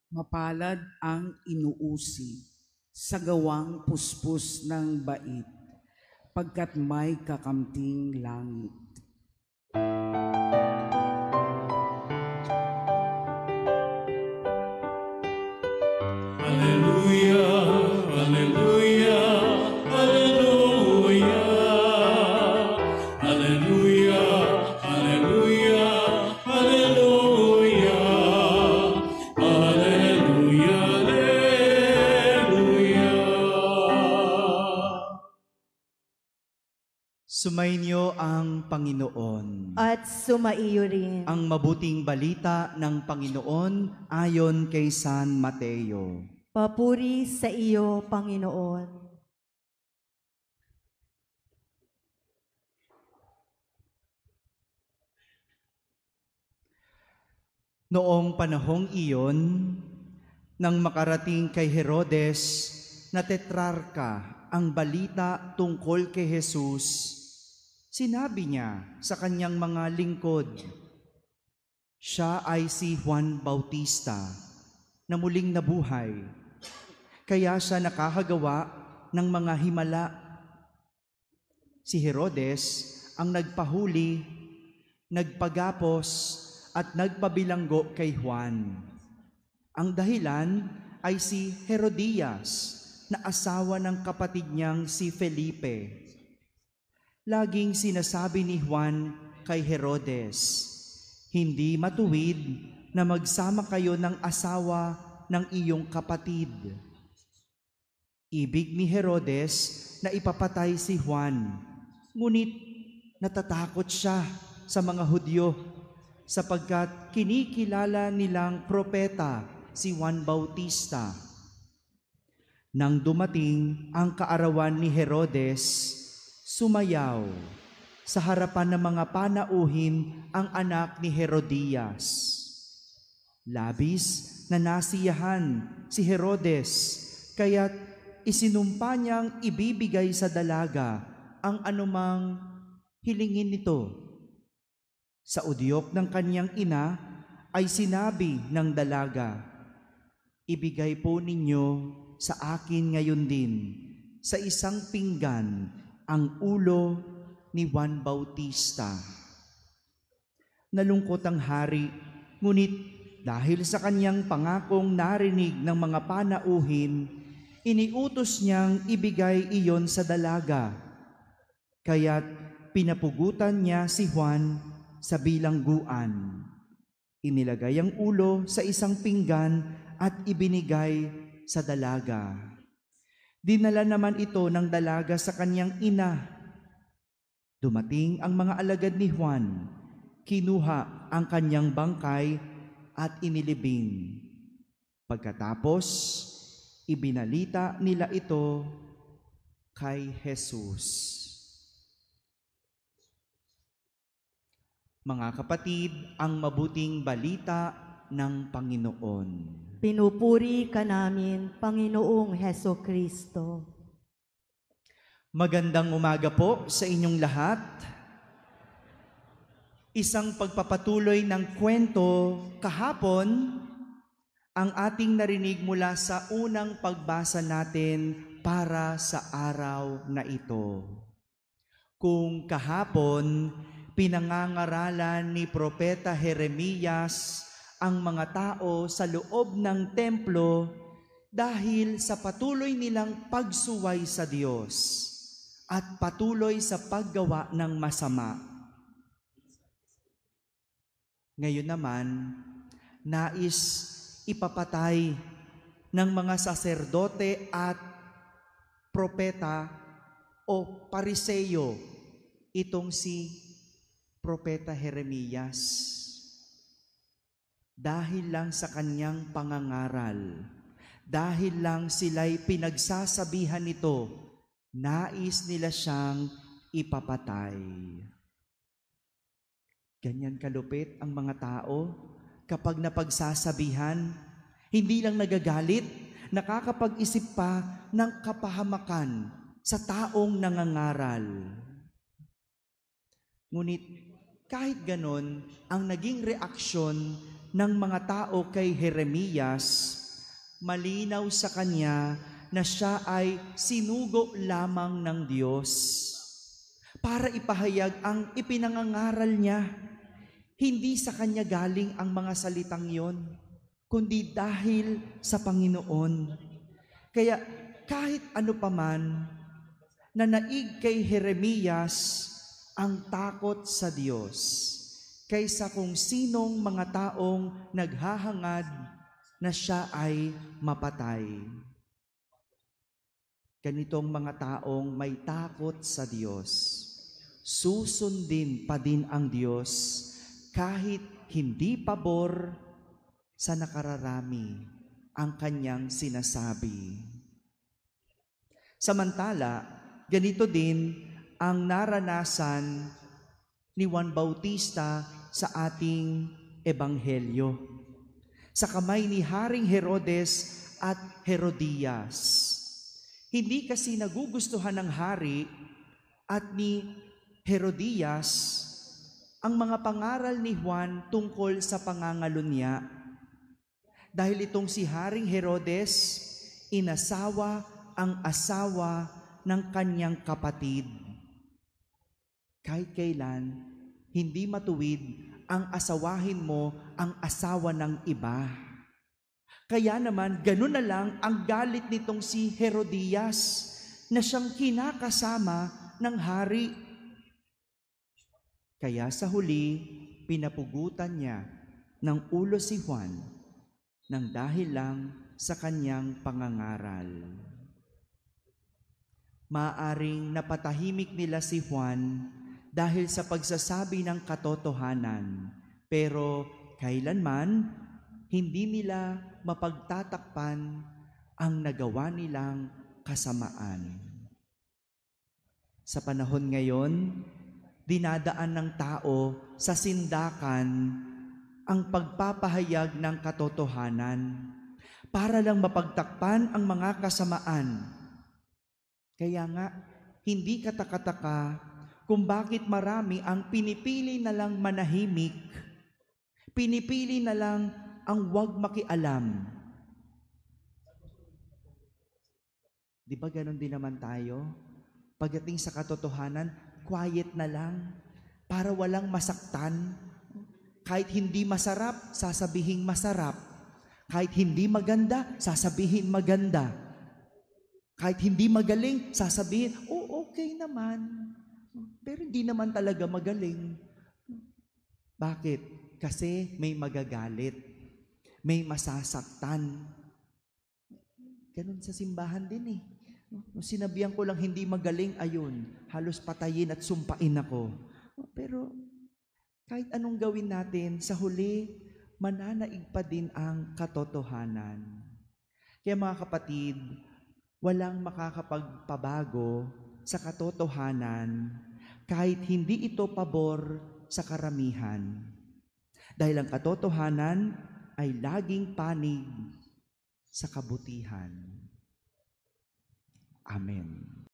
Mapalad ang inuusi sa gawang puspos ng bait, pagkat may kakamting langit. Alleluia, alleluia, alleluia. Alleluia, alleluia, alleluia. Alleluia, alleluia. Sumainyo ang Panginoon. At sumaiyo rin. Ang mabuting balita ng Panginoon ayon kay San Mateo. Papuri sa iyo, Panginoon. Noong panahong iyon, nang makarating kay Herodes na tetrarka ang balita tungkol kay Jesus, sinabi niya sa kanyang mga lingkod, siya ay si Juan Bautista na muling nabuhay, kaya siya nakahagawa ng mga himala. Si Herodes ang nagpahuli, nagpagapos at nagpabilanggo kay Juan. Ang dahilan ay si Herodias na asawa ng kapatid niyang si Felipe. Laging sinasabi ni Juan kay Herodes, hindi matuwid na magsama kayo ng asawa ng iyong kapatid. Ibig ni Herodes na ipapatay si Juan, ngunit natatakot siya sa mga Hudyo sapagkat kinikilala nilang propeta si Juan Bautista. Nang dumating ang kaarawan ni Herodes, sumayaw sa harapan ng mga panauhin ang anak ni Herodias. Labis na nasiyahan si Herodes, kaya't isinumpa niyang ibibigay sa dalaga ang anumang hilingin nito. Sa udyok ng kanyang ina ay sinabi ng dalaga, ibigay po ninyo sa akin ngayon din sa isang pinggan ang ulo ni Juan Bautista. Nalungkot ang hari, ngunit dahil sa kanyang pangakong narinig ng mga panauhin, iniutos niyang ibigay iyon sa dalaga. Kaya't pinapugutan niya si Juan sa bilangguan. Inilagay ang ulo sa isang pinggan at ibinigay sa dalaga. Dinala naman ito ng dalaga sa kanyang ina. Dumating ang mga alagad ni Juan, kinuha ang kanyang bangkay at inilibing. Pagkatapos, ibinalita nila ito kay Jesus. Mga kapatid, ang mabuting balita ng Panginoon. Pinupuri ka namin, Panginoong Hesukristo. Magandang umaga po sa inyong lahat. Isang pagpapatuloy ng kwento kahapon ang ating narinig mula sa unang pagbasa natin para sa araw na ito. Kung kahapon, pinangangaralan ni Propeta Jeremias ang mga tao sa loob ng templo dahil sa patuloy nilang pagsuway sa Diyos at patuloy sa paggawa ng masama. Ngayon naman, nais ipapatay ng mga saserdote at propeta o pariseyo itong si Propeta Jeremias. Dahil lang sa kanyang pangangaral, dahil lang sila'y pinagsasabihan nito, nais nila siyang ipapatay. Ganyan kalupit ang mga tao kapag napagsasabihan, hindi lang nagagalit, nakakapag-isip pa ng kapahamakan sa taong nangangaral. Ngunit kahit ganon, ang naging reaksyon ng mga tao kay Jeremias, malinaw sa kanya na siya ay sinugo lamang ng Diyos para ipahayag ang ipinangangaral niya. Hindi sa kanya galing ang mga salitang yon, kundi dahil sa Panginoon. Kaya kahit ano paman na naig kay Jeremias ang takot sa Diyos, kaysa kung sinong mga taong naghahangad na siya ay mapatay. Ganitong mga taong may takot sa Diyos, susundin pa din ang Diyos kahit hindi pabor sa nakararami ang kanyang sinasabi. Samantala, ganito din ang naranasan ni Juan Bautista sa ating ebanghelyo. Sa kamay ni Haring Herodes at Herodias. Hindi kasi nagugustuhan ng hari at ni Herodias ang mga pangaral ni Juan tungkol sa pangangalunya. Dahil itong si Haring Herodes, inasawa ang asawa ng kanyang kapatid. Kahit kailan, hindi matuwid ang asawahin mo ang asawa ng iba. Kaya naman, ganun na lang ang galit nitong si Herodias na siyang kinakasama ng hari. Kaya sa huli, pinapugutan niya ng ulo si Juan nang dahil lang sa kanyang pangangaral. Maaring napatahimik nila si Juan dahil sa pagsasabi ng katotohanan, pero kailanman hindi nila mapagtatakpan ang nagawa nilang kasamaan. Sa panahon ngayon, dinadaan ng tao sa sindakan ang pagpapahayag ng katotohanan para lang mapagtakpan ang mga kasamaan. Kaya nga, hindi katakataka kung bakit marami ang pinipili na lang manahimik, pinipili na lang ang huwag makialam. Di ba ganon din naman tayo? Pagdating sa katotohanan, quiet na lang para walang masaktan. Kahit hindi masarap, sasabihin masarap. Kahit hindi maganda, sasabihin maganda. Kahit hindi magaling, sasabihin, oh, okay naman. Pero hindi naman talaga magaling. Bakit? Kasi may magagalit. May masasaktan. Ganun sa simbahan din eh. Sinabihan ko lang hindi magaling, ayun, halos patayin at sumpain ako. Pero kahit anong gawin natin, sa huli, mananaig pa din ang katotohanan. Kaya mga kapatid, walang makakapagpabago sa katotohanan kahit hindi ito pabor sa karamihan. Dahil ang katotohanan ay laging panig sa kabutihan. Amen.